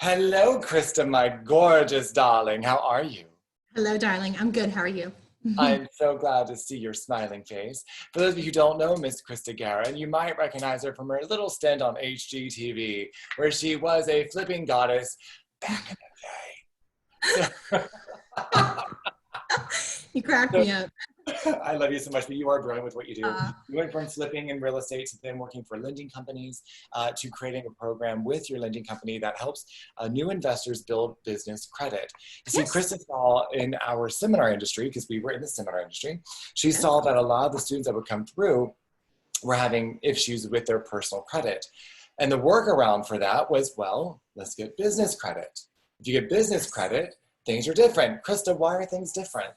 Hello, Krista, my gorgeous darling. How are you? Hello, darling. I'm good. How are you? I'm so glad to see your smiling face. For those of you who don't know Miss Krista Garren, you might recognize her from her little stint on HGTV, where she was a flipping goddess back in the day. You cracked So, me up. I love you so much, but you are brilliant with what you do. Uh, You went from flipping in real estate to then working for lending companies to creating a program with your lending company that helps new investors build business credit. You see, yes. Krista saw in our seminar industry, because we were in the seminar industry, she Yes. saw that a lot of the students that would come through were having issues with their personal credit. And the workaround for that was, well, let's get business credit. If you get business credit, things are different. Krista, why are things different?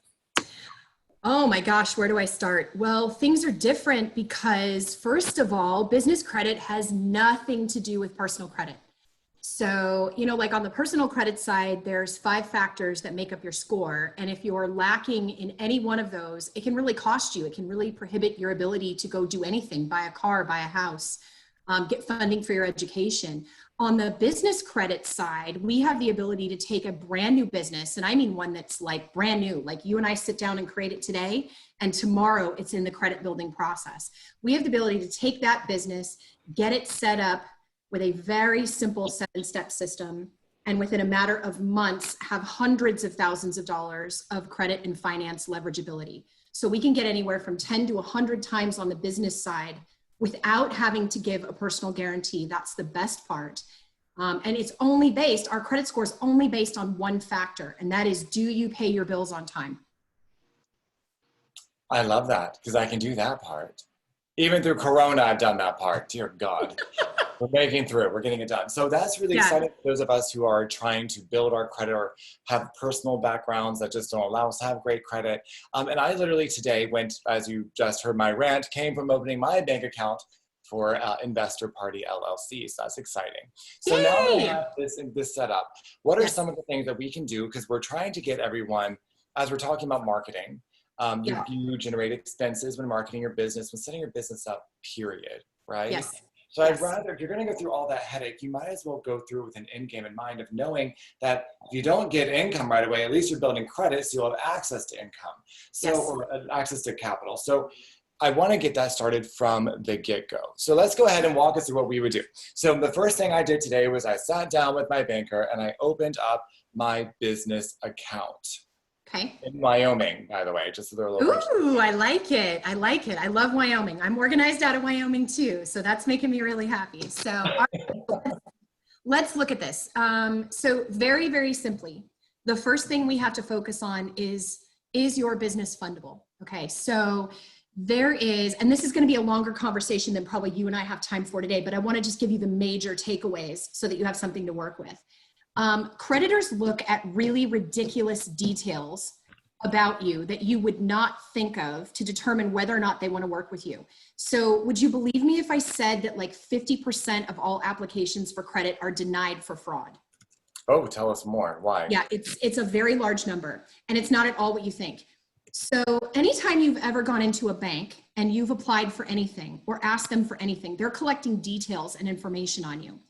Oh my gosh, where do I start? Well, things are different because, first of all, business credit has nothing to do with personal credit. So, like on the personal credit side, there's 5 factors that make up your score. And if you're lacking in any one of those, it can really cost you. It can really prohibit your ability to go do anything, buy a car, buy a house, get funding for your education. On the business credit side, we have the ability to take a brand new business, and I mean one that's like brand new, like you and I sit down and create it today, and tomorrow it's in the credit building process. We have the ability to take that business, get it set up with a very simple 7-step system, and within a matter of months have hundreds of thousands of dollars of credit and finance leverageability. So we can get anywhere from 10 to 100 times on the business side without having to give a personal guarantee. That's the best part. And it's only based, our credit score is only based on one factor, and that is, do you pay your bills on time? I love that because I can do that part. Even through Corona, I've done that part. Dear God. We're making through. We're getting it done. So that's really exciting for those of us who are trying to build our credit or have personal backgrounds that just don't allow us to have great credit. And I literally today went, as you just heard my rant, came from opening my bank account for Investor Party LLC. So that's exciting. So Yay! now that I have this set up, what are Yes. some of the things that we can do? Because we're trying to get everyone, as we're talking about marketing, you generate expenses when marketing your business, when setting your business up, period, right? Yes. So Yes. I'd rather, if you're going to go through all that headache, you might as well go through with an end game in mind of knowing that if you don't get income right away, at least you're building credit so you'll have access to income, or access to capital. So I want to get that started from the get-go. So let's go ahead and walk us through what we would do. So the first thing I did today was I sat down with my banker and I opened up my business account. Okay. In Wyoming, by the way, just so they're a little. Ooh, I like it. I like it. I love Wyoming. I'm organized out of Wyoming too, so that's making me really happy. So let's look at this. So very, very simply, the first thing we have to focus on is your business fundable? Okay, so there is, and this is going to be a longer conversation than probably you and I have time for today, but I want to just give you the major takeaways so that you have something to work with. Creditors look at really ridiculous details about you that you would not think of to determine whether or not they want to work with you. So would you believe me if I said that like 50% of all applications for credit are denied for fraud? Oh, tell us more. Why? Yeah, it's a very large number, and it's not at all what you think. So anytime you've ever gone into a bank and you've applied for anything or asked them for anything, they're collecting details and information on you.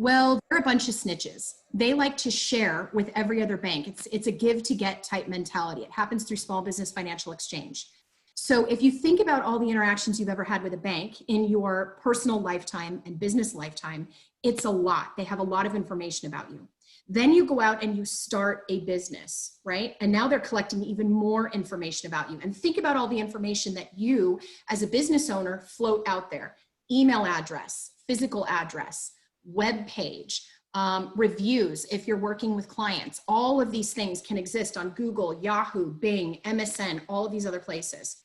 Well, they're a bunch of snitches. They like to share with every other bank. It's a give to get type mentality. It happens through small business financial exchange. So if you think about all the interactions you've ever had with a bank in your personal lifetime and business lifetime, it's a lot. They have a lot of information about you. Then you go out and you start a business, right? And now they're collecting even more information about you. And think about all the information that you, as a business owner, float out there. Email address, physical address, web page, reviews if you're working with clients. All of these things can exist on Google, Yahoo, Bing, MSN, all of these other places.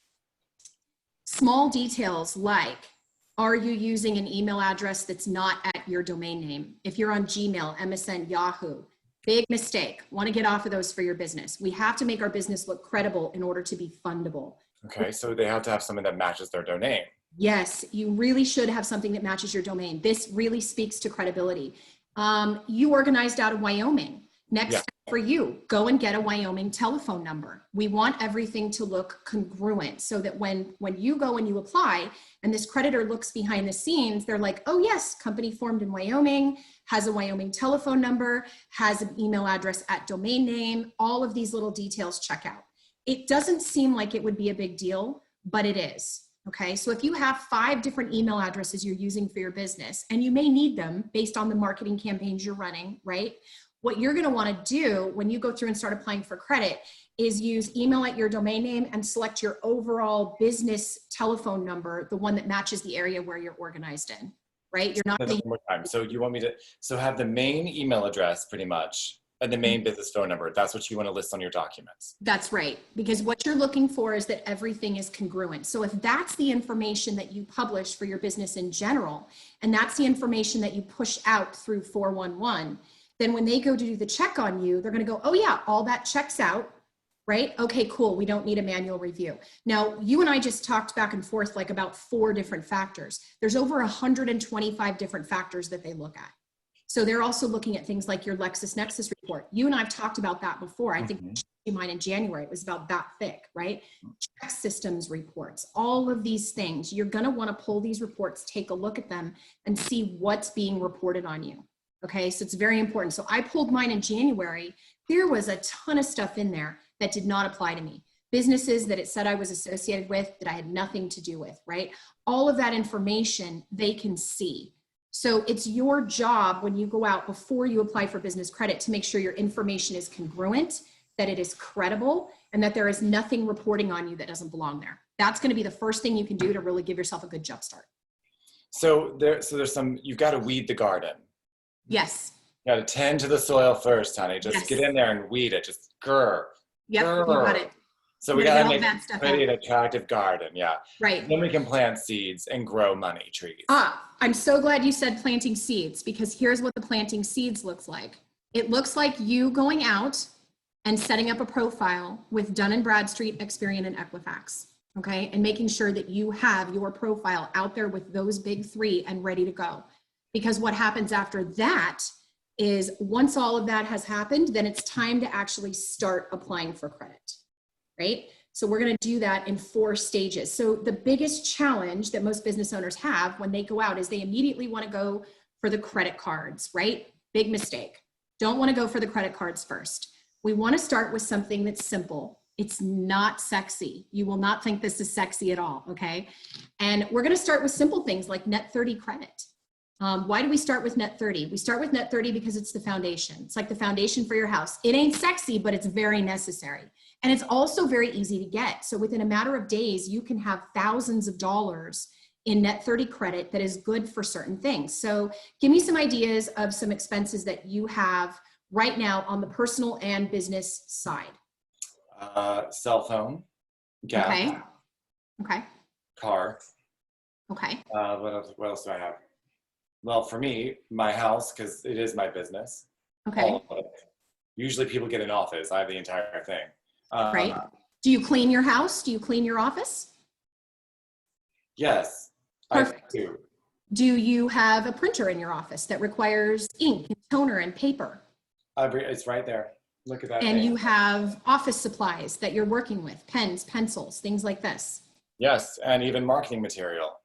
Small details like, are you using an email address that's not at your domain name? If you're on Gmail, MSN, Yahoo, big mistake. Want to get off of those for your business. We have to make our business look credible in order to be fundable. Okay, so they have to have something that matches their domain. Yes, you really should have something that matches your domain. This really speaks to credibility. You organized out of Wyoming. Next step for you, go and get a Wyoming telephone number. We want everything to look congruent so that when you go and you apply and this creditor looks behind the scenes, they're like, oh yes, company formed in Wyoming, has a Wyoming telephone number, has an email address at domain name, all of these little details check out. It doesn't seem like it would be a big deal, but it is. Okay, so if you have 5 different email addresses you're using for your business, and you may need them based on the marketing campaigns you're running, right? What you're going to want to do when you go through and start applying for credit is use email at your domain name and select your overall business telephone number, the one that matches the area where you're organized in, right? You're not one more time. So you want me to have the main email address pretty much and the main business phone number. That's what you want to list on your documents. That's right. Because what you're looking for is that everything is congruent. So if that's the information that you publish for your business in general, and that's the information that you push out through 411, then when they go to do the check on you, they're going to go, oh yeah, all that checks out, right? Okay, cool. We don't need a manual review. Now, you and I just talked back and forth like about 4 different factors. There's over 125 different factors that they look at. So they're also looking at things like your LexisNexis report. You and I have talked about that before. I think mine in January, it was about that thick, right? Check systems reports, all of these things. You're going to want to pull these reports, take a look at them and see what's being reported on you. Okay, so it's very important. So I pulled mine in January. There was a ton of stuff in there that did not apply to me. Businesses that it said I was associated with that I had nothing to do with, right? All of that information they can see. So it's your job when you go out before you apply for business credit to make sure your information is congruent, that it is credible, and that there is nothing reporting on you that doesn't belong there. That's going to be the first thing you can do to really give yourself a good jump start. So there's some, you've got to weed the garden. Yes. You got to tend to the soil first, honey. Just get in there and weed it. Just grr. Yep, you got it. So we got to make a pretty and attractive garden. Yeah. Right. Then we can plant seeds and grow money trees. I'm so glad you said planting seeds, because here's what the planting seeds looks like. It looks like you going out and setting up a profile with Dun & Bradstreet, Experian, and Equifax. Okay. And making sure that you have your profile out there with those big 3 and ready to go. Because what happens after that is once all of that has happened, then it's time to actually start applying for credit, right? So we're going to do that in 4 stages. So the biggest challenge that most business owners have when they go out is they immediately want to go for the credit cards, right? Big mistake. Don't want to go for the credit cards first. We want to start with something that's simple. It's not sexy. You will not think this is sexy at all, okay? And we're going to start with simple things like net 30 credit. Why do we start with net 30? We start with net 30 because it's the foundation. It's like the foundation for your house. It ain't sexy, but it's very necessary. And it's also very easy to get. So within a matter of days, you can have thousands of dollars in net 30 credit that is good for certain things. So give me some ideas of some expenses that you have right now on the personal and business side. Cell phone, gas, okay. car. Okay. What else do I have? Well, for me, my house, because it is my business. Okay. All of it. Usually people get an office. I have the entire thing. Right. Do you clean your house? Do you clean your office? Yes, Perfect. I do. Do you have a printer in your office that requires ink and toner and paper? It's right there. Look at that. And thing. you have office supplies that you're working with, pens, pencils, things like this. Yes, and even marketing material.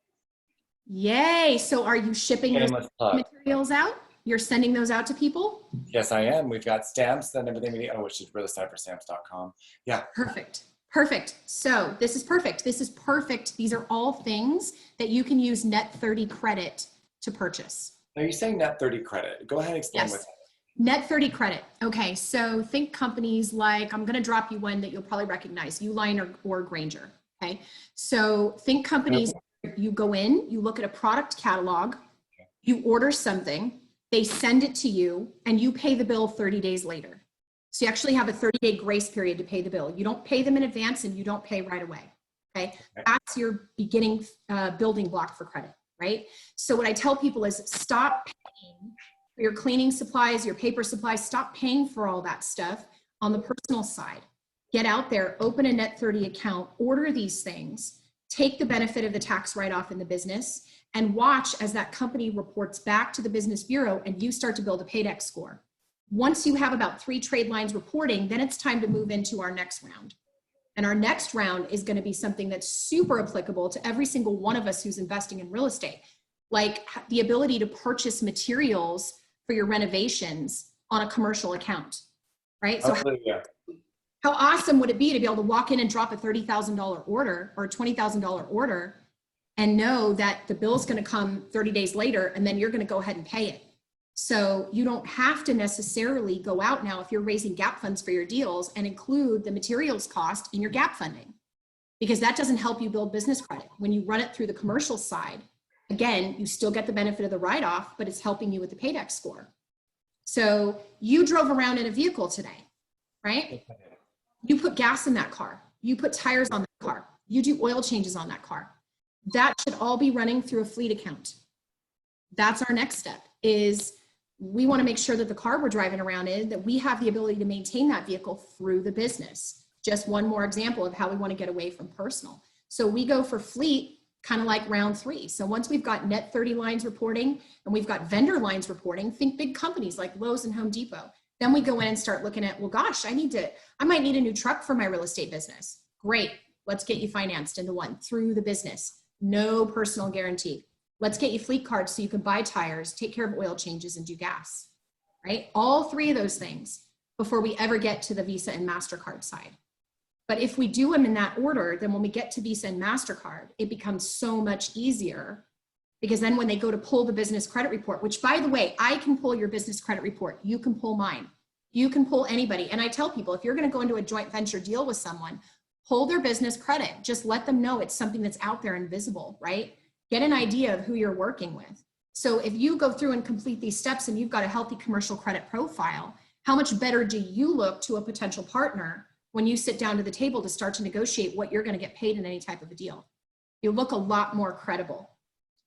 Yay. So are you shipping those materials out? You're sending those out to people? Yes, I am. We've got stamps and everything we need. Oh, which is really sad for stamps.com. Yeah. Perfect. Perfect. So this is perfect. This is perfect. These are all things that you can use net 30 credit to purchase. Now you're saying net 30 credit. Go ahead and explain what that is. Net 30 credit. Okay. So think companies like, I'm going to drop you one that you'll probably recognize, Uline or Granger. Okay. So think companies, you go in, you look at a product catalog, you order something, they send it to you, and you pay the bill 30 days later. So you actually have a 30-day grace period to pay the bill. You don't pay them in advance and you don't pay right away. Okay. That's your beginning building block for credit, right? So what I tell people is stop paying for your cleaning supplies, your paper supplies, stop paying for all that stuff on the personal side. Get out there, open a net 30 account, order these things, take the benefit of the tax write-off in the business, and watch as that company reports back to the business bureau and you start to build a paydex score. Once you have about 3 trade lines reporting, then it's time to move into our next round. And our next round is going to be something that's super applicable to every single one of us who's investing in real estate, like the ability to purchase materials for your renovations on a commercial account, right? So how awesome would it be to be able to walk in and drop a $30,000 order or a $20,000 order and know that the bill's going to come 30 days later, and then you're going to go ahead and pay it. So you don't have to necessarily go out now if you're raising gap funds for your deals and include the materials cost in your gap funding, because that doesn't help you build business credit. When you run it through the commercial side, again, you still get the benefit of the write-off, but it's helping you with the paydex score. So you drove around in a vehicle today, right? You put gas in that car. You put tires on that car. You do oil changes on that car. That should all be running through a fleet account. That's our next step, is we want to make sure that the car we're driving around in, that we have the ability to maintain that vehicle through the business. Just one more example of how we want to get away from personal. So we go for fleet kind of like round 3. So once we've got net 30 lines reporting and we've got vendor lines reporting, think big companies like Lowe's and Home Depot. Then we go in and start looking at, well, gosh, I might need a new truck for my real estate business. Great. Let's get you financed into one through the business. No personal guarantee. Let's get you fleet cards so you can buy tires, take care of oil changes, and do gas, right? All 3 of those things before we ever get to the Visa and MasterCard side. But if we do them in that order, then when we get to Visa and MasterCard, it becomes so much easier, because then when they go to pull the business credit report, which, by the way, I can pull your business credit report. You can pull mine. You can pull anybody. And I tell people, if you're going to go into a joint venture deal with someone, pull their business credit. Just let them know it's something that's out there and visible, right? Get an idea of who you're working with. So if you go through and complete these steps and you've got a healthy commercial credit profile, how much better do you look to a potential partner when you sit down to the table to start to negotiate what you're going to get paid in any type of a deal? You look a lot more credible,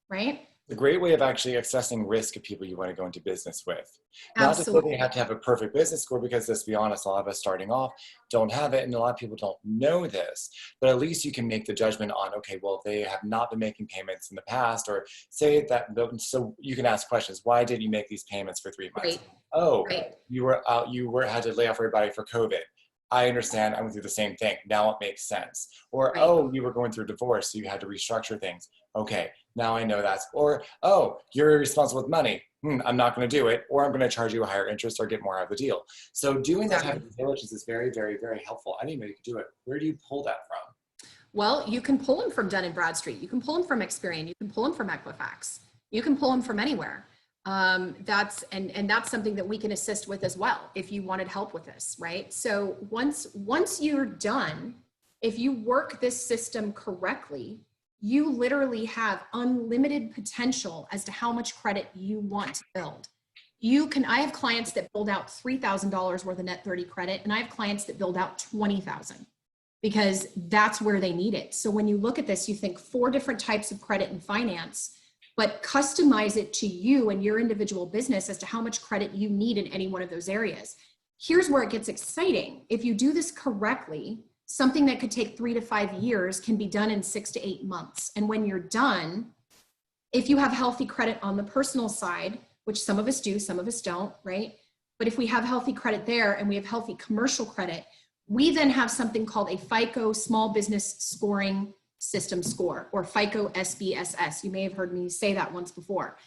right? A great way of actually assessing risk of people you want to go into business with. Not to say they have to have a perfect business score, because let's be honest, a lot of us starting off don't have it, and a lot of people don't know this, but at least you can make the judgment on, okay, well, they have not been making payments in the past, or say that, so you can ask questions. Why did you make these payments for 3 months? Right. Oh, right. You had to lay off everybody for COVID. I understand. I went through the same thing. Now it makes sense. Or, right. Oh, you were going through a divorce, so you had to restructure things. Okay, now I know that's. Or, oh, you're irresponsible with money. I'm not going to do it. Or I'm going to charge you a higher interest or get more out of the deal. So doing that type of due diligence is very, very, very helpful. I didn't know you could do it. Where do you pull that from? Well, you can pull them from Dun & Bradstreet. You can pull them from Experian. You can pull them from Equifax. You can pull them from anywhere. That's something that we can assist with as well if you wanted help with this, right? So once you're done, if you work this system correctly, you literally have unlimited potential as to how much credit you want to build. I have clients that build out $3,000 worth of net 30 credit, and I have clients that build out 20,000, because that's where they need it. So when you look at this, you think 4 different types of credit and finance, but customize it to you and your individual business as to how much credit you need in any one of those areas. Here's where it gets exciting. If you do this correctly, something that could take 3 to 5 years can be done in 6 to 8 months. And when you're done, if you have healthy credit on the personal side, which some of us do, some of us don't, right? But if we have healthy credit there and we have healthy commercial credit, we then have something called a FICO Small Business Scoring System score, or FICO SBSS. You may have heard me say that once before.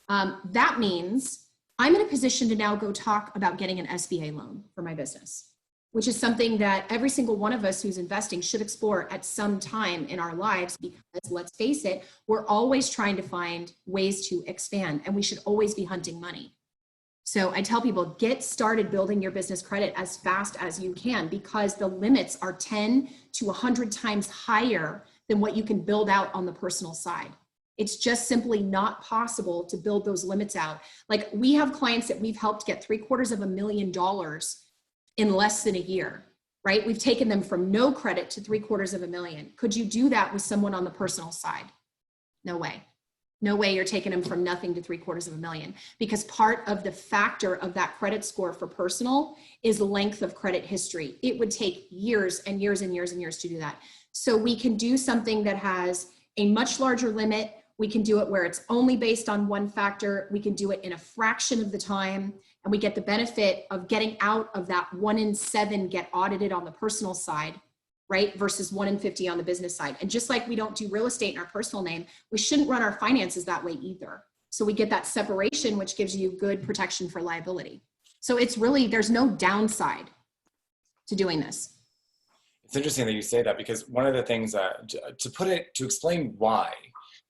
That means I'm in a position to now go talk about getting an SBA loan for my business, which is something that every single one of us who's investing should explore at some time in our lives, because let's face it, we're always trying to find ways to expand, and we should always be hunting money. So I tell people, get started building your business credit as fast as you can, because the limits are 10 to 100 times higher than what you can build out on the personal side. It's just simply not possible to build those limits out. Like, we have clients that we've helped get $750,000 in less than a year, right? We've taken them from no credit to $750,000. Could you do that with someone on the personal side? No way. No way you're taking them from nothing to $750,000, because part of the factor of that credit score for personal is length of credit history. It would take years and years and years and years to do that. So we can do something that has a much larger limit. We can do it where it's only based on one factor. We can do it in a fraction of the time. and we get the benefit of getting out of that 1 in 7 get audited on the personal side, right? Versus 1 in 50 on the business side. And just like we don't do real estate in our personal name, we shouldn't run our finances that way either. So we get that separation, which gives you good protection for liability. So it's really, there's no downside to doing this. It's interesting that you say that, because one of the things to explain why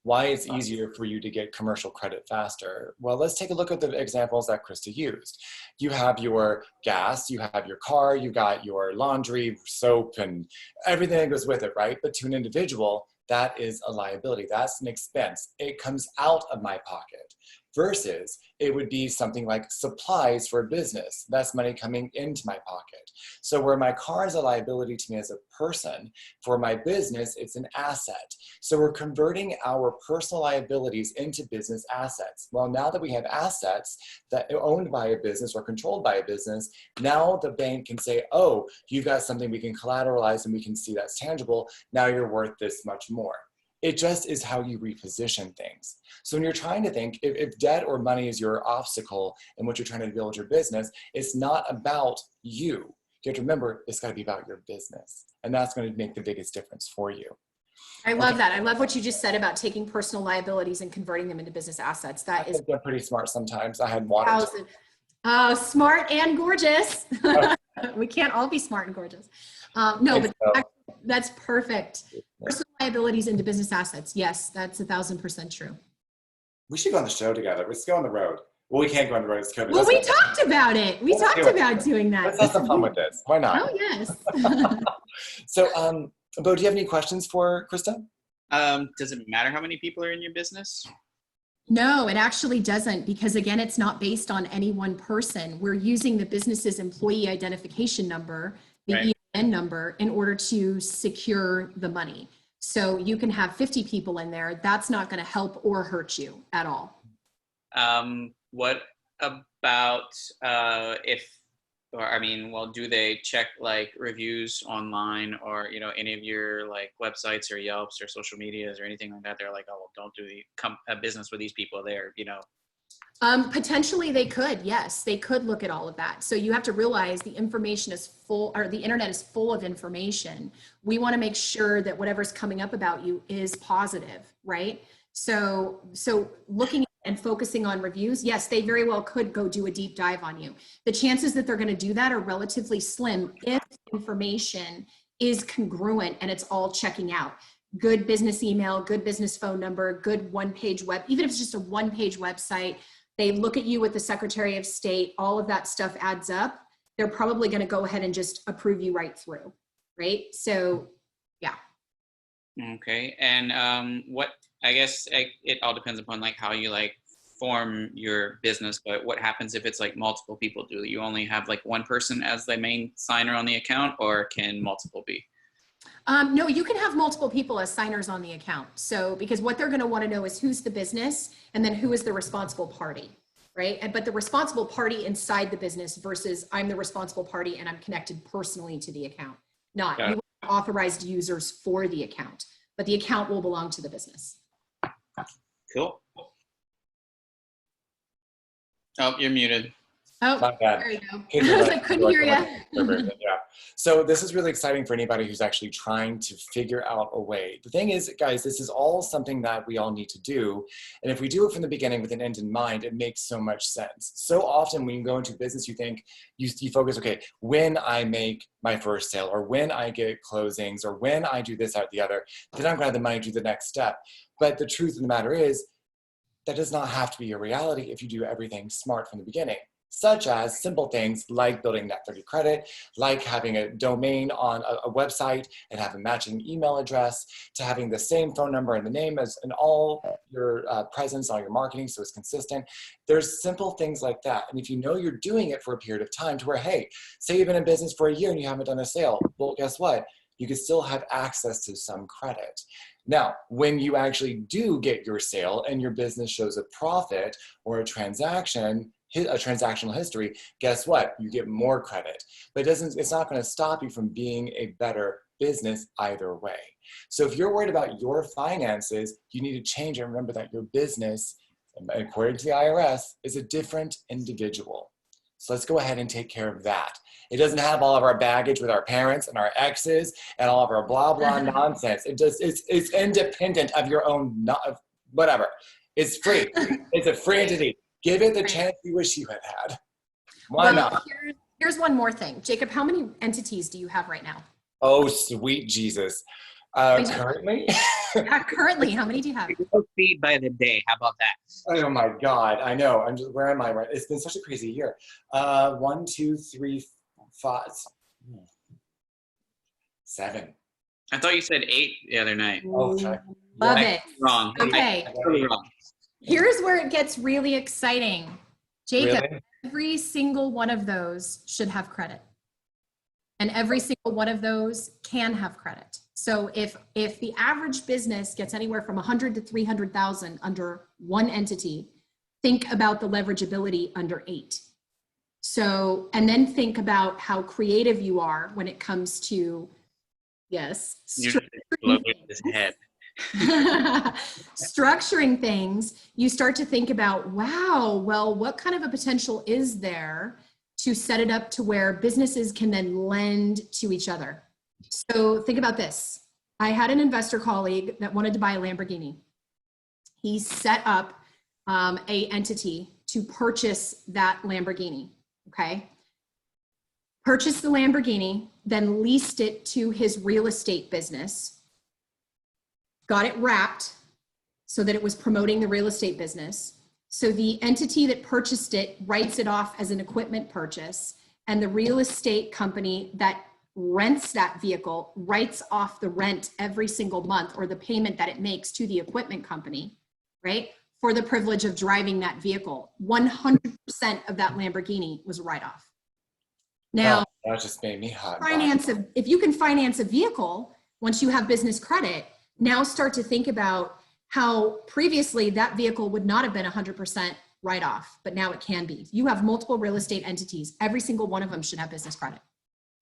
it's easier for you to get commercial credit faster. Well, let's take a look at the examples that Krista used. You have your gas, you have your car, you got your laundry, soap, and everything that goes with it, right? But to an individual, that is a liability. That's an expense. It comes out of my pocket. Versus it would be something like supplies for a business. That's money coming into my pocket. So where my car is a liability to me as a person, for my business, it's an asset. So we're converting our personal liabilities into business assets. Well, now that we have assets that are owned by a business or controlled by a business, now the bank can say, oh, you've got something we can collateralize and we can see that's tangible. Now you're worth this much more. It just is how you reposition things. So when you're trying to think, if debt or money is your obstacle in what you're trying to build your business, it's not about you. You have to remember, it's got to be about your business. And that's going to make the biggest difference for you. I love that. I love what you just said about taking personal liabilities and converting them into business assets. That is pretty smart sometimes. I had water. Oh, smart and gorgeous. We can't all be smart and gorgeous. No, but that's perfect. Personal liabilities into business assets. Yes, that's 1,000% true. We should go on the show together. Let's go on the road. Well, we can't go on the road. It's COVID. Well, we talked about it. We talked about doing that. Let's have some fun with this. Why not? Oh, yes. So, Bo, do you have any questions for Krista? Does it matter how many people are in your business? No, it actually doesn't, because again, it's not based on any one person. We're using the business's employee identification number, the EIN number, in order to secure the money. So you can have 50 people in there. That's not going to help or hurt you at all. What about do they check like reviews online, or, you know, any of your like websites or Yelps or social medias or anything like that? They're like, oh, well, don't do a business with these people there, you know? Potentially they could, yes, they could look at all of that. So you have to realize the information is full, or the internet is full of information. We want to make sure that whatever's coming up about you is positive, right? So looking and focusing on reviews, yes, they very well could go do a deep dive on you. The chances that they're going to do that are relatively slim if information is congruent and it's all checking out. Good business email, good business phone number, good one-page web, even if it's just a one-page website, they look at you with the Secretary of State, all of that stuff adds up. They're probably going to go ahead and just approve you right through, right? So, yeah. Okay, and I guess it all depends upon like how you like form your business, but what happens if it's like multiple people? Do you only have like one person as the main signer on the account, or can multiple be? No, you can have multiple people as signers on the account. So, because what they're going to want to know is who's the business and then who is the responsible party, right? But the responsible party inside the business versus I'm the responsible party and I'm connected personally to the account. Not you are authorized users for the account, but the account will belong to the business. Cool. Oh, you're muted. Oh, there you go. I couldn't hear you. Yeah. So this is really exciting for anybody who's actually trying to figure out a way. The thing is, guys, this is all something that we all need to do. And if we do it from the beginning with an end in mind, it makes so much sense. So often when you go into business, you think, you focus, okay, when I make my first sale, or when I get closings, or when I do this, that, or the other, then I'm going to have the money to do the next step. But the truth of the matter is, that does not have to be your reality if you do everything smart from the beginning. Such as simple things like building net 30 credit, like having a domain on a website and have a matching email address, to having the same phone number and the name as in all your presence, all your marketing, so it's consistent. There's simple things like that. And if you know you're doing it for a period of time to where, hey, say you've been in business for a year and you haven't done a sale, well, guess what? You can still have access to some credit. Now, when you actually do get your sale and your business shows a profit or a transactional history, guess what? You get more credit. But it's not going to stop you from being a better business either way. So if you're worried about your finances, you need to change and remember that your business, according to the IRS, is a different individual. So let's go ahead and take care of that. It doesn't have all of our baggage with our parents and our exes and all of our blah, blah nonsense. It's independent of your own, whatever. It's free. It's a free entity. Give it the chance you wish you had had. Why not? Here's one more thing. Jacob, how many entities do you have right now? Oh, sweet Jesus. Currently? Yeah, currently, how many do you have? Feed by the day. How about that? Oh my God, I know. Where am I? Right? It's been such a crazy year. 1, 2, 3, 5, 7. I thought you said 8 the other night. Oh, okay. Love it. Wrong. Okay. Wrong. Here's where it gets really exciting. Jacob, Really? every single one of those should have credit. And every single one of those can have credit. So if the average business gets anywhere from 100 to 300,000 under one entity, think about the leverageability under 8. So, and then think about how creative you are when it comes to, yes, You just exploded his head. structuring things. You start to think about, wow, well, what kind of a potential is there to set it up to where businesses can then lend to each other? So think about this. I had an investor colleague that wanted to buy a Lamborghini. He set up a entity to purchase that Lamborghini, okay? Purchased the Lamborghini, then leased it to his real estate business, got it wrapped so that it was promoting the real estate business. So the entity that purchased it writes it off as an equipment purchase, and the real estate company that rents that vehicle writes off the rent every single month, or the payment that it makes to the equipment company, right? For the privilege of driving that vehicle. 100% of that Lamborghini was a write-off. Now, that just made me hot. If you can finance a vehicle, once you have business credit, now start to think about how previously that vehicle would not have been 100% write-off, but now it can be. You have multiple real estate entities. Every single one of them should have business credit.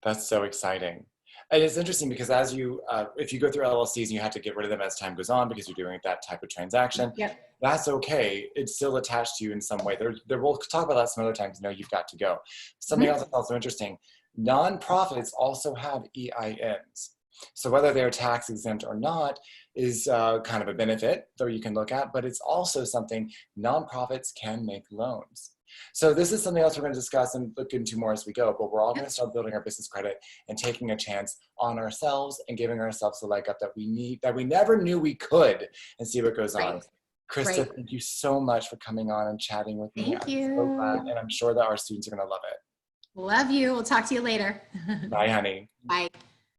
That's so exciting. And it's interesting because as you, if you go through LLCs and you have to get rid of them as time goes on because you're doing that type of transaction, that's okay. It's still attached to you in some way. We'll talk about that some other times. No, you've got to go. Something else that's also interesting, nonprofits also have EINs. So whether they're tax exempt or not is kind of a benefit, though you can look at, but it's also something nonprofits can make loans. So this is something else we're going to discuss and look into more as we go, but we're all going to start building our business credit and taking a chance on ourselves and giving ourselves the leg up that we need, that we never knew we could, and see what goes on. Krista, thank you so much for coming on and chatting with me. Thank you. So glad, and I'm sure that our students are going to love it. Love you. We'll talk to you later. Bye, honey. Bye.